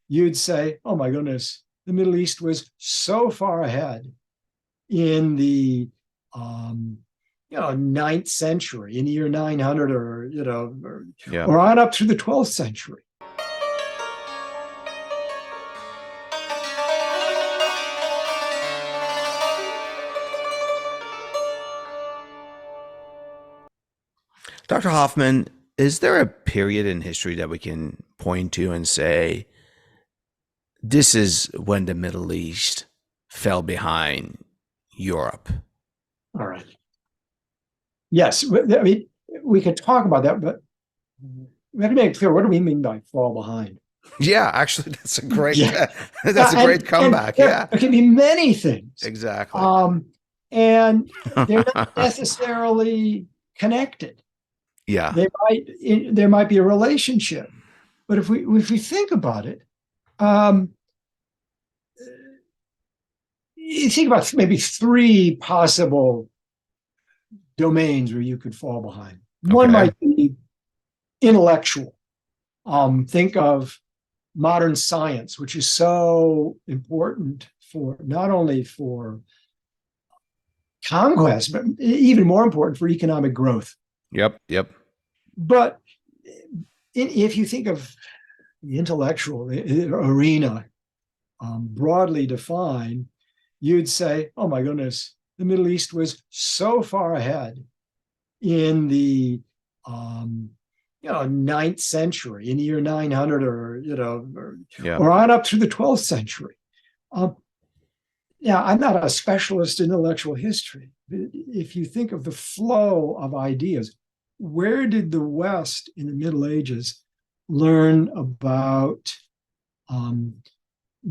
you'd say, oh my goodness, the Middle East was so far ahead in the ninth century, in the year 900, Yeah. or on up through the 12th century. Dr. Hoffman, is there a period in history that we can point to and say, this is when the Middle East fell behind Europe? All right. Yes, I mean, we could talk about that, but we have to make it clear, what do we mean by fall behind? Yeah, actually, that's a great Yeah. that's a great And comeback. there Yeah, can be many things. exactly. Um, and they're not necessarily connected. Yeah. There might be a relationship, but if we think about it, um, you think about maybe three possible domains where you could fall behind. One Okay. might be intellectual. Think of modern science, which is so important for not only for conquest, but even more important for economic growth. Yep. Yep. But if you think of the intellectual arena broadly defined, you'd say, oh my goodness, the Middle East was so far ahead in the ninth century, in the year 900, Yeah. or on up through the 12th century. Yeah, I'm not a specialist in intellectual history. If you think of the flow of ideas, where did the West in the Middle Ages learn about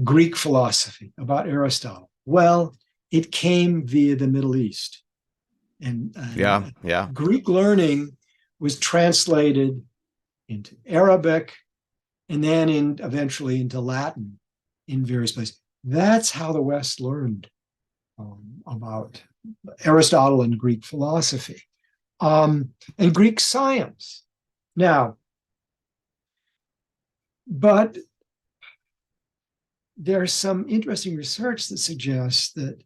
Greek philosophy, about Aristotle? Well, it came via the Middle East. Yeah. And Yeah. Greek learning was translated into Arabic and then eventually into Latin in various places. That's how the West learned about Aristotle and Greek philosophy and Greek science. Now, but there's some interesting research that suggests that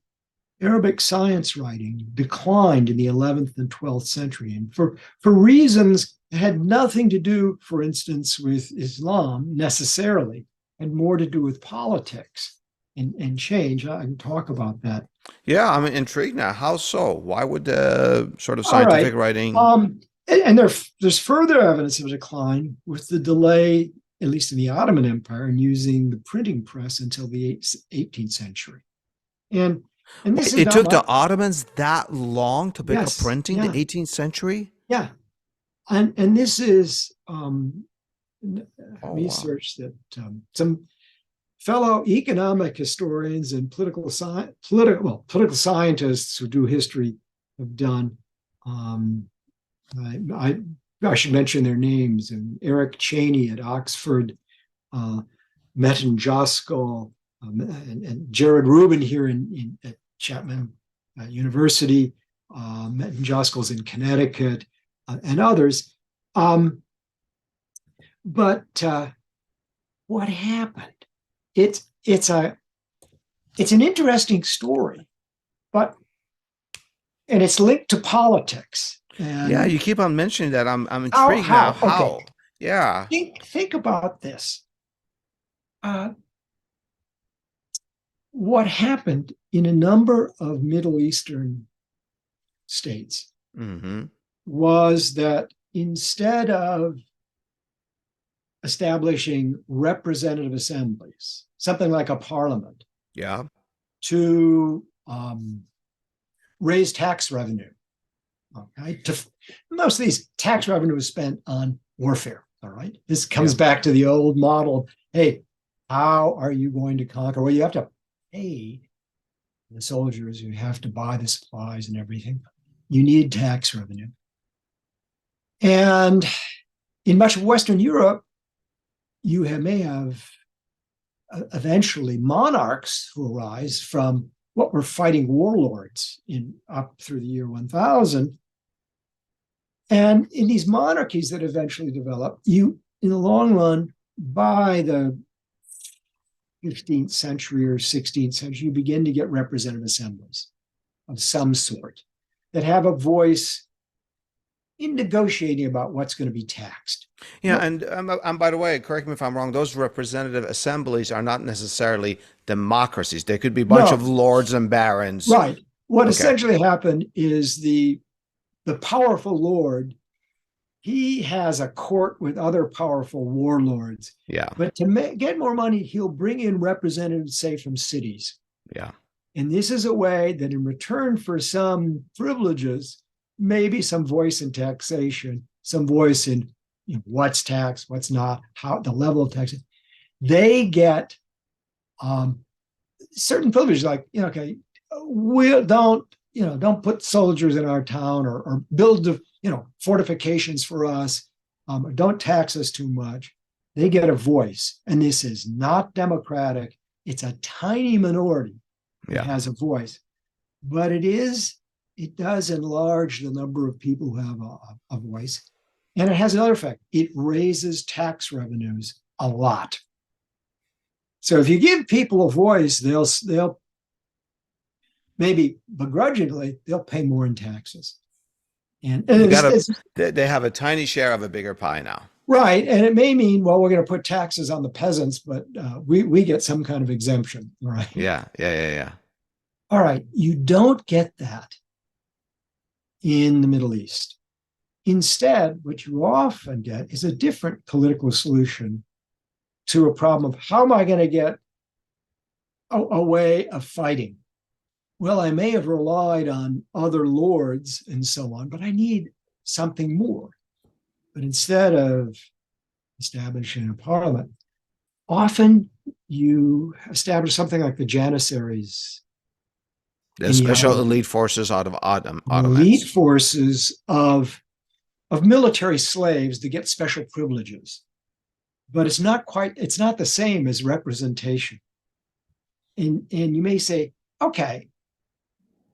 Arabic science writing declined in the 11th and 12th century, and for reasons that had nothing to do, for instance, with Islam necessarily, and more to do with politics and change. I can talk about that. Yeah. I'm intrigued now. How so? Why would the sort of All right. scientific writing? And there's further evidence of decline with the delay, at least in the Ottoman Empire, in using the printing press until the 18th century. And this Wait, is it not took my, the Ottomans that long to pick up yes, printing, the yeah, 18th century? yeah. And this is Oh, wow. research that some fellow economic historians and political scientists who do history have done. Um, I should mention their names: and Eric Cheney at Oxford, Metin Joskol, and Jared Rubin here at Chapman University. Metin Joskol's in Connecticut, and others. But what happened? It's it's a it's an interesting story, but and it's linked to politics. Yeah, And you keep on mentioning that. I'm how intrigued now. how okay, How? Yeah. think about this. Uh, what happened in a number of Middle Eastern states Mm-hmm. was that instead of establishing representative assemblies, something like a parliament, Yeah. to raise tax revenue. Okay, most of these tax revenue is spent on warfare. All right, this Yeah. comes back to the old model. Hey, how are you going to conquer? Well, you have to pay the soldiers. You have to buy the supplies and everything. You need tax revenue. And in much of Western Europe, may have eventually monarchs who arise from what were fighting warlords in up through the year 1000. And in these monarchies that eventually develop, you, in the long run, by the 15th century or 16th century, you begin to get representative assemblies of some sort that have a voice in negotiating about what's going to be taxed. Yeah, and by the way, correct me if I'm wrong, those representative assemblies are not necessarily democracies. They could be a bunch of No, lords and barons. right. What Okay. essentially happened is the powerful lord, he has a court with other powerful warlords. Yeah. But to get more money, he'll bring in representatives, say, from cities. Yeah. And this is a way that in return for some privileges, maybe some voice in taxation, some voice in what's taxed, what's not, how the level of taxation, they get certain privileges, like, okay, we don't put soldiers in our town or build fortifications for us, or don't tax us too much. They get a voice, and this is not democratic. It's a tiny minority that has a voice, but it does enlarge the number of people who have a voice. And it has another effect. It raises tax revenues a lot. So if you give people a voice, they'll maybe begrudgingly, they'll pay more in taxes. And they have a tiny share of a bigger pie now. Right. And it may mean, well, we're going to put taxes on the peasants, but we get some kind of exemption. Right. Yeah. All right. You don't get that in the Middle East. Instead, what you often get is a different political solution to a problem of how am I going to get a way of fighting? Well, I may have relied on other lords and so on, but I need something more. But instead of establishing a parliament, often you establish something like the Janissaries. The special elite forces out of Ottomans. Elite forces of military slaves to get special privileges. But it's not the same as representation. And you may say, okay,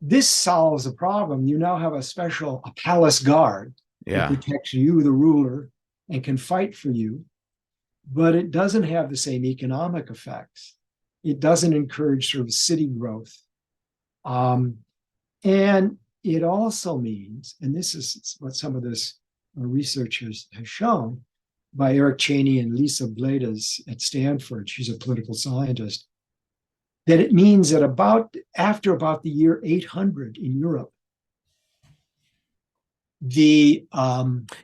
this solves a problem. You now have a palace guard that protects you, the ruler, and can fight for you. But it doesn't have the same economic effects. It doesn't encourage sort of city growth. And it also means, and this is what some of this research has shown by Eric Cheney and Lisa Blades at Stanford, she's a political scientist, that it means that after about the year 800 in Europe, the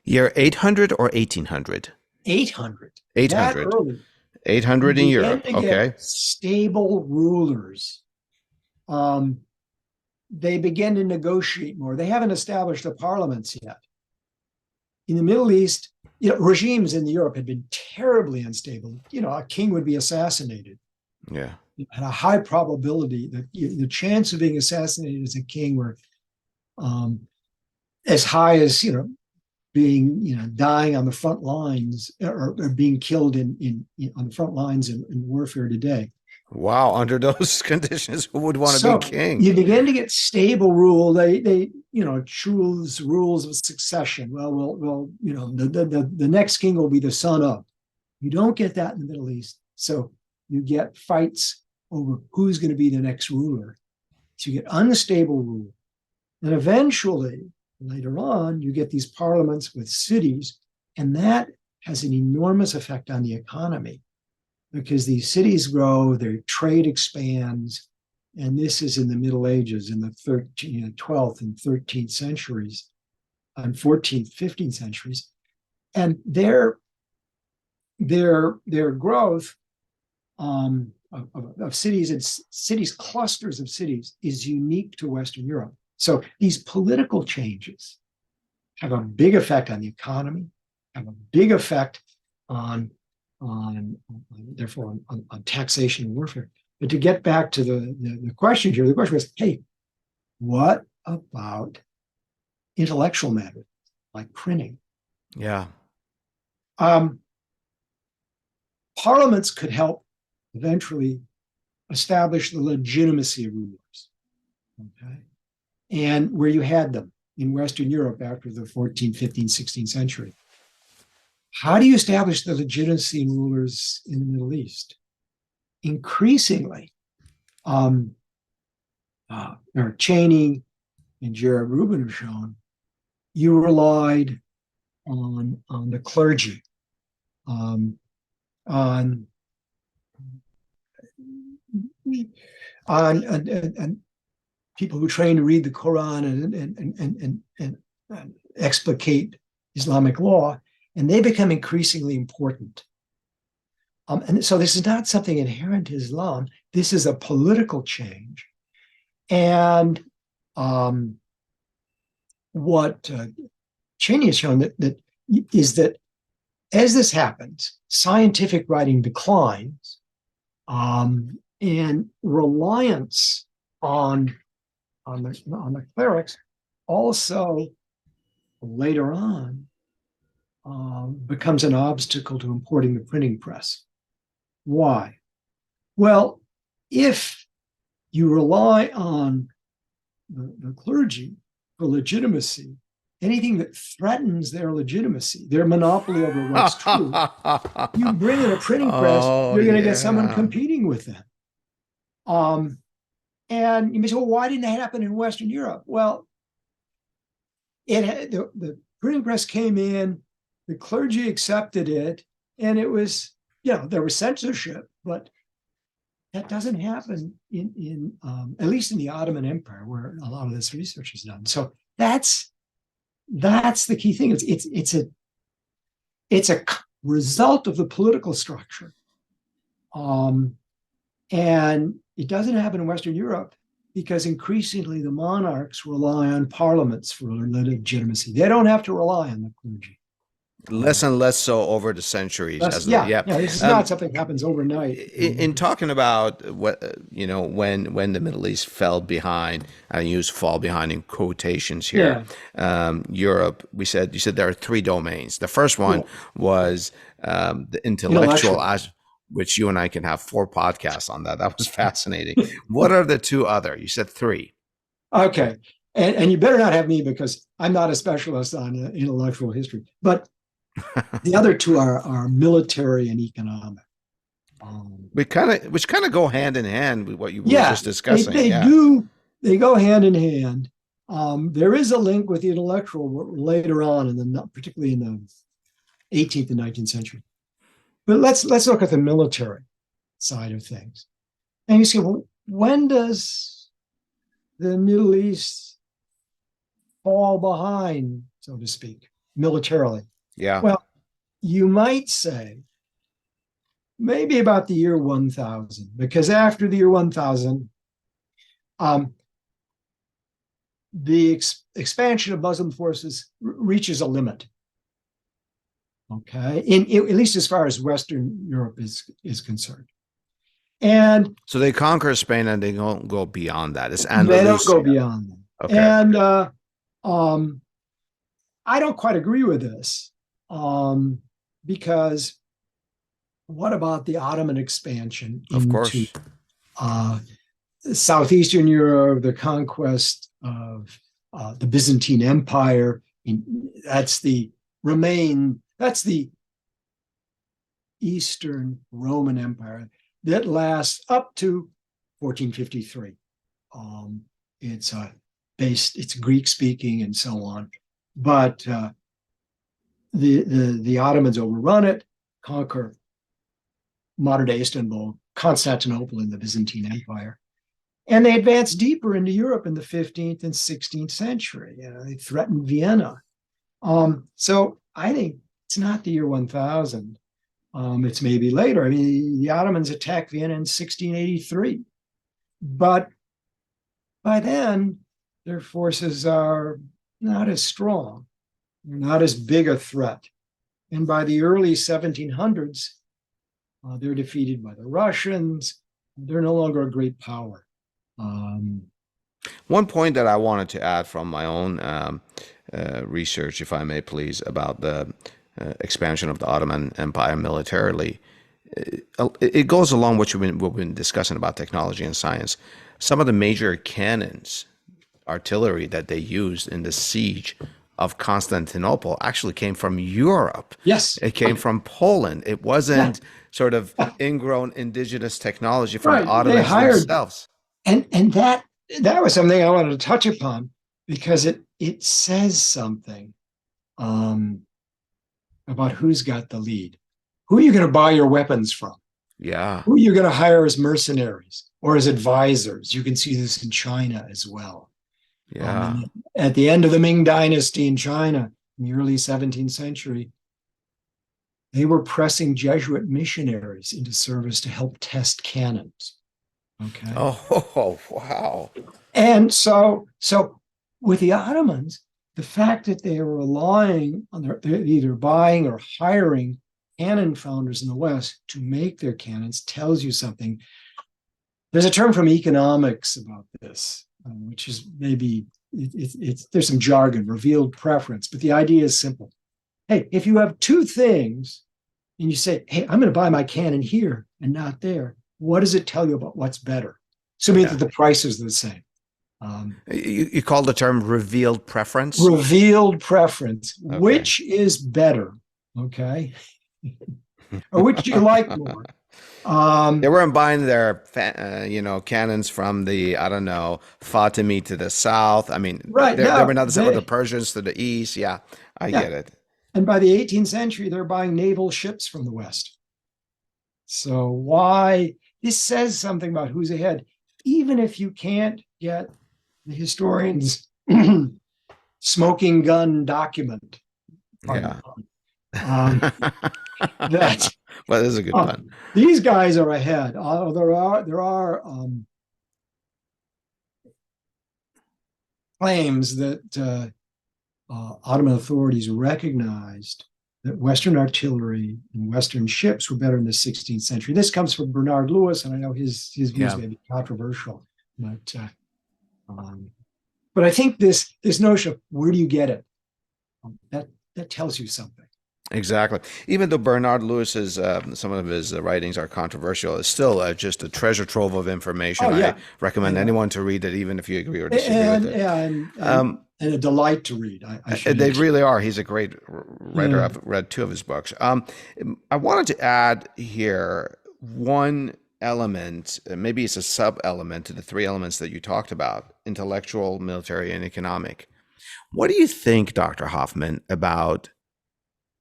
year 800 or 1800? 800. 800. 800 in Europe. Okay. Stable rulers. They begin to negotiate more. They haven't established the parliaments yet. In the Middle East, regimes in Europe had been terribly unstable. A king would be assassinated. Yeah. Had a high probability that the chance of being assassinated as a king were as high as being dying on the front lines or being killed on the front lines in warfare today. Wow, under those conditions, who would want to be king? You begin to get stable rule. They choose rules of succession. Well, the next king will be the son of. You don't get that in the Middle East. So you get fights over who's going to be the next ruler. So you get unstable rule. And eventually, later on, you get these parliaments with cities, and that has an enormous effect on the economy because these cities grow, their trade expands, and this is in the Middle Ages, in the 12th and 13th centuries, and 14th, 15th centuries. And their growth of cities and cities, clusters of cities, is unique to Western Europe. So these political changes have a big effect on the economy, have a big effect on taxation and warfare. But to get back to the question here, the question was, hey, what about intellectual matter like printing? Yeah. Parliaments could help eventually establish the legitimacy of rulers. Okay. And where you had them in Western Europe after the 14th, 15th, 16th century. How do you establish the legitimacy in rulers in the Middle East? increasingly, or Cheney and Jared Rubin have shown, you relied on the clergy, on people who train to read the Quran and explicate Islamic law, and they become increasingly important. And so this is not something inherent to Islam. This is a political change. And what Cheney has shown is that as this happens, scientific writing declines, and reliance on the clerics also later on becomes an obstacle to importing the printing press. Why? Well, if you rely on the clergy for legitimacy, anything that threatens their legitimacy, their monopoly over what's true, you bring in a printing press, you're going to get someone competing with them. And you may say, well, why didn't that happen in Western Europe? Well, the printing press came in, the clergy accepted it, and it was, there was censorship, but that doesn't happen in at least in the Ottoman Empire, where a lot of this research is done. So that's the key thing. It's a result of the political structure, and it doesn't happen in Western Europe because increasingly the monarchs rely on parliaments for legitimacy. They don't have to rely on the clergy. Less and less so over the centuries. This is not something that happens overnight. In talking about what when the Middle East fell behind, I use "fall behind" in quotations here. Europe, you said there are three domains. The first one was the intellectual, which you and I can have 4 podcasts on that. That was fascinating. What are the 2 other? You said 3. Okay, and you better not have me because I'm not a specialist on intellectual history, but. The other 2 are military and economic. Which kind of go hand in hand with what you were just discussing. They do. They go hand in hand. There is a link with the intellectual later on, particularly in the 18th and 19th century. But let's look at the military side of things. And you say, well, when does the Middle East fall behind, so to speak, militarily? Yeah. Well, you might say maybe about the year 1000, because after the year 1000, the expansion of Muslim forces reaches a limit. Okay, at least as far as Western Europe is concerned. And so they conquer Spain and they don't go beyond that. It's Andalusia. They don't go beyond that. Okay. And I don't quite agree with this. Because what about the Ottoman expansion into southeastern Europe, the conquest of the Byzantine Empire? That's the Eastern Roman Empire that lasts up to 1453. It's Greek speaking and so on, but the Ottomans overrun it, conquer modern day Istanbul, Constantinople in the Byzantine Empire, and they advance deeper into Europe in the 15th and 16th century. They threaten Vienna. So I think it's not the year 1000. It's maybe later. I mean, the Ottomans attack Vienna in 1683, but by then their forces are not as strong. They're not as big a threat. And by the early 1700s, they're defeated by the Russians. They're no longer a great power. One point that I wanted to add from my own research, if I may please, about the expansion of the Ottoman Empire militarily, it goes along what we've been discussing about technology and science. Some of the major cannons, artillery that they used in the siege of Constantinople actually came from Europe. Yes. It came from Poland. It wasn't sort of ingrown indigenous technology from the Right. They Ottomans hired, themselves. and that was something I wanted to touch upon because it says something about who's got the lead. Who are you going to buy your weapons from? Yeah. Who are you going to hire as mercenaries or as advisors? You can see this in China as well. Yeah. At the end of the Ming Dynasty in China, in the early 17th century, they were pressing Jesuit missionaries into service to help test cannons. Okay. Oh, wow. And so with the Ottomans, the fact that they were relying on they're either buying or hiring cannon founders in the West to make their cannons tells you something. There's a term from economics about this, which is maybe there's some jargon, revealed preference, but the idea is simple. Hey, if you have two things and you say, hey, I'm going to buy my cannon here and not there, what does it tell you about what's better? Assuming that the prices are the same. You call the term revealed preference? Revealed preference. Okay. Which is better? Okay. Or which do you like more? They weren't buying their, cannons from the, I don't know, Fatimi to the south. I mean, right. they were not the same with the Persians to the east. Yeah, I get it. And by the 18th century, they're buying naval ships from the West. So why? This says something about who's ahead. Even if you can't get the historians' smoking gun document. Yeah. That well, this is a good pun. These guys are ahead. There are claims that Ottoman authorities recognized that Western artillery and Western ships were better in the 16th century. This comes from Bernard Lewis, and I know his views may be controversial, but I think this notion of where do you get it, that tells you something. Exactly. Even though Bernard Lewis's some of his writings are controversial, it's still just a treasure trove of information. I recommend anyone to read it, even if you agree or disagree with it. And a delight to read. They really are. He's a great writer. I've read 2 of his books. I wanted to add here one element, maybe it's a sub-element to the 3 elements that you talked about: intellectual, military, and economic. What do you think, Dr. Hoffman, about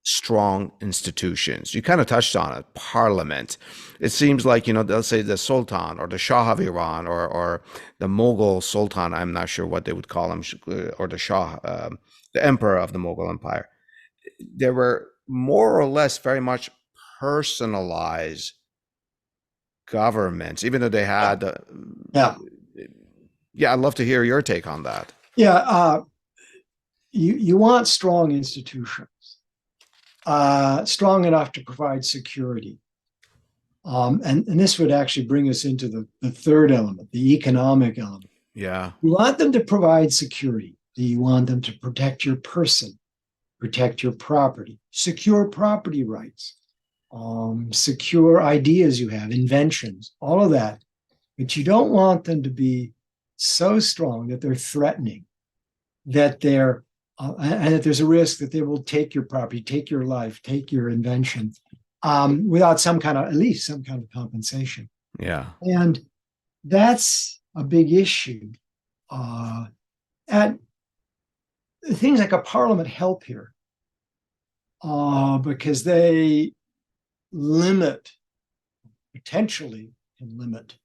strong institutions? You kind of touched on it. Parliament. It seems like, they'll say the Sultan or the Shah of Iran or the Mughal Sultan. I'm not sure what they would call him, or the Shah, the emperor of the Mughal Empire. They were more or less very much personalized governments, even though they had. I'd love to hear your take on that. You want strong institutions. Strong enough to provide security. And this would actually bring us into the 3rd element, the economic element. Yeah. You want them to provide security. You want them to protect your person, protect your property, secure property rights, secure ideas you have, inventions, all of that. But you don't want them to be so strong that they're threatening, that they're and that there's a risk that they will take your property, take your life, take your invention, without at least some kind of compensation. Yeah. And that's a big issue. And things like a parliament help here, because they potentially can limit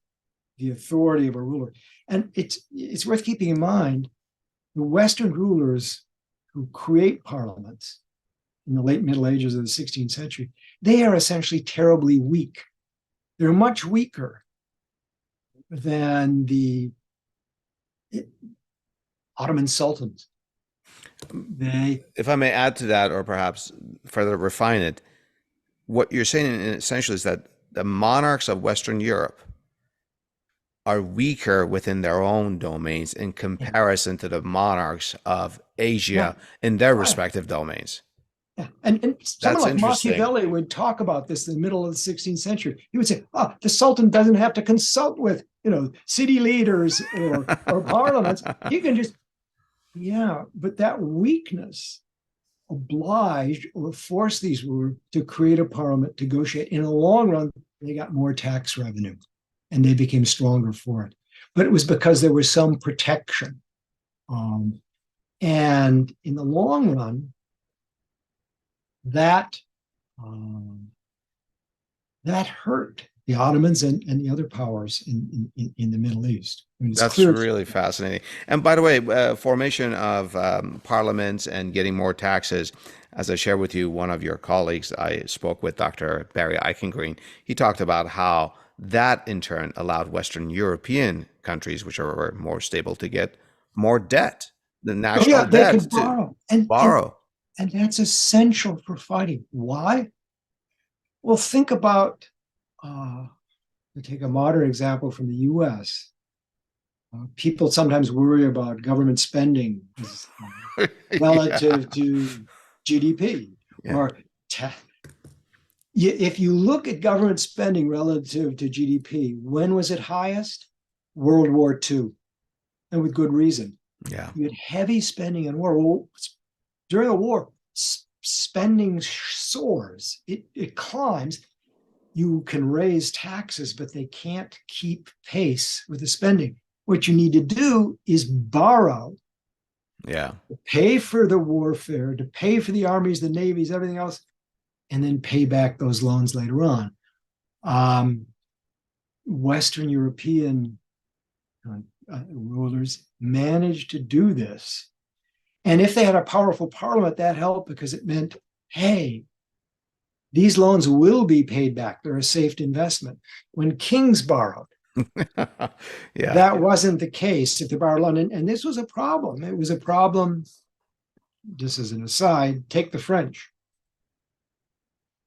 the authority of a ruler. And it's worth keeping in mind, the Western rulers who create parliaments in the late Middle Ages of the 16th century, they are essentially terribly weak. They're much weaker than the Ottoman sultans. If I may add to that, or perhaps further refine it, what you're saying essentially is that the monarchs of Western Europe are weaker within their own domains in comparison to the monarchs of Asia in their respective domains. Yeah. And someone like Machiavelli would talk about this in the middle of the 16th century. He would say, the Sultan doesn't have to consult with, city leaders or parliaments. He can just Yeah, but that weakness obliged or forced these rulers to create a parliament, negotiate. In the long run, they got more tax revenue and they became stronger for it. But it was because there was some protection. And in the long run, that um, that hurt the Ottomans and the other powers in the Middle East. I mean, it's That's clear. really fascinating. And by the way, formation of parliaments and getting more taxes. As I shared with you, one of your colleagues, I spoke with Dr. Barry Eichengreen. He talked about how that in turn allowed Western European countries, which are more stable, to get more debt, the Oh national yeah, they debt could to borrow, and that's essential for fighting. Why? Well, think about. To take a modern example from the U.S., people sometimes worry about government spending Yeah, relative to GDP, yeah, or if you look at government spending relative to GDP, when was it highest? World War II, and with good reason. yeah. You had heavy spending in war. Well, during the war, spending soars. It climbs. You can raise taxes, but they can't keep pace with the spending. What you need to do is borrow, Yeah. to pay for the warfare, to pay for the armies, the navies, everything else, and then pay back those loans later on. Western European rulers managed to do this. And if they had a powerful parliament, that helped because it meant, hey, these loans will be paid back. They're a safe investment. When kings borrowed, Yeah. that wasn't the case if they borrowed loan. And this was a problem. It was a problem. Just as an aside, take the French.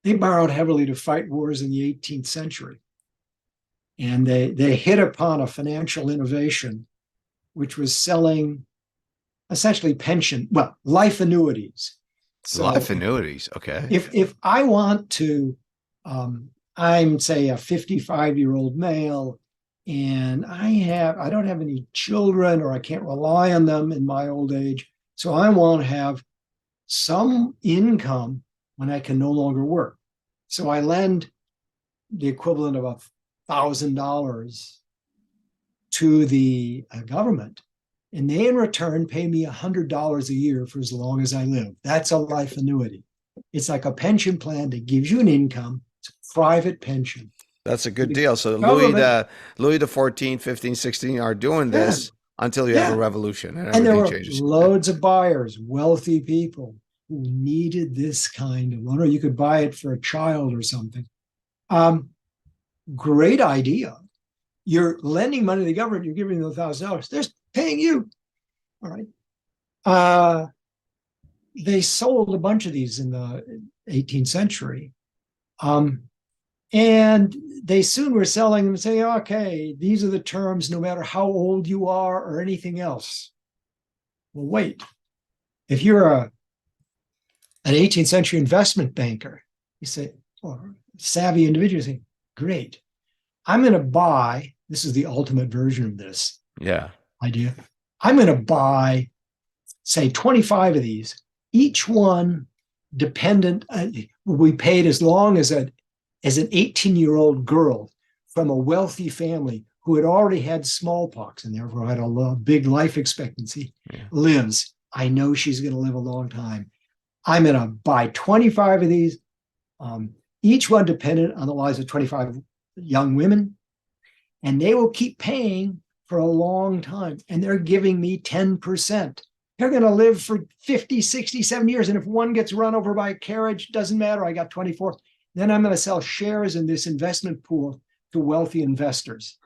They borrowed heavily to fight wars in the 18th century. And they hit upon a financial innovation, which was selling essentially life annuities. So Life annuities. Okay. if I want to, I'm say a 55-year-old male, and I don't have any children, or I can't rely on them in my old age, so I want to have some income when I can no longer work. So I lend the equivalent of $1,000 to the government, and they in return pay me $100 a year for as long as I live. That's a life annuity. It's like a pension plan that gives you an income. It's a private pension. That's a good deal. So Government, Louis the 14th, 15, 16 are doing yeah, this until you have a yeah. revolution and And there everything were changes. loads of buyers, wealthy people who needed this kind of loan, or you could buy it for a child or something. Um, Great idea. You're lending money to the government, you're giving them $1,000. They're paying you. All right. They sold a bunch of these in the 18th century. And they soon were selling them and saying, okay, these are the terms no matter how old you are or anything else. Well, wait. If you're an 18th century investment banker, you say, or savvy individual, you say, great. I'm going to buy, this is the ultimate version of this Yeah. idea. I'm going to buy, say, 25 of these, each one dependent, will be paid as long as an 18-year-old girl from a wealthy family who had already had smallpox and therefore had a big life expectancy, lives. I know she's going to live a long time. I'm going to buy 25 of these, each one dependent on the lives of 25 young women, and they will keep paying for a long time. And they're giving me 10%. They're going to live for 50, 60, 70 years. And if one gets run over by a carriage, doesn't matter. I got 24. Then I'm going to sell shares in this investment pool to wealthy investors.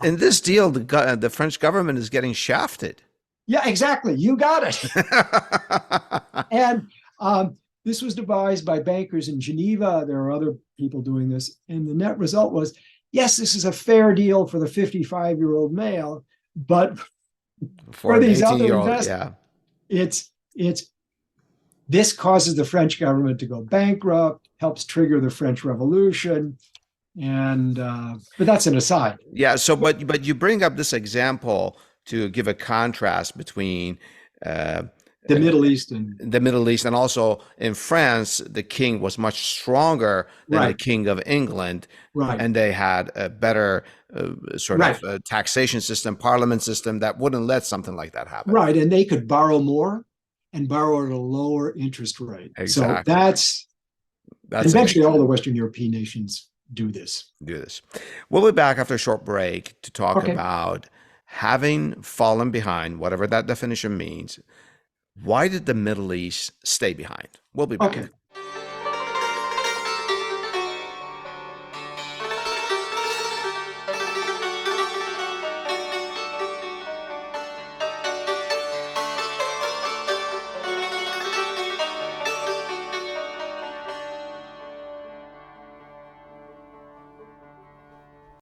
In this deal, the French government is getting shafted. Yeah, exactly. You got it. And this was devised by bankers in Geneva. There are other people doing this. And the net result was, yes, this is a fair deal for the 55-year-old male, but For for an these other 18-year-old, investors, yeah. it's this causes the French government to go bankrupt, helps trigger the French Revolution, and but that's an aside. Yeah. So, but you bring up this example to give a contrast between uh, The Middle East and the Middle East, and also in France, the king was much stronger than the right, king of England, right, and they had a better sort right, of taxation system, parliament system that wouldn't let something like that happen. right. And they could borrow more and borrow at a lower interest rate. So Exactly. That's eventually amazing. all the Western European nations do this. Do this. We'll be back after a short break to talk Okay. about having fallen behind, whatever that definition means. Why did the Middle East stay behind? We'll be back. Okay.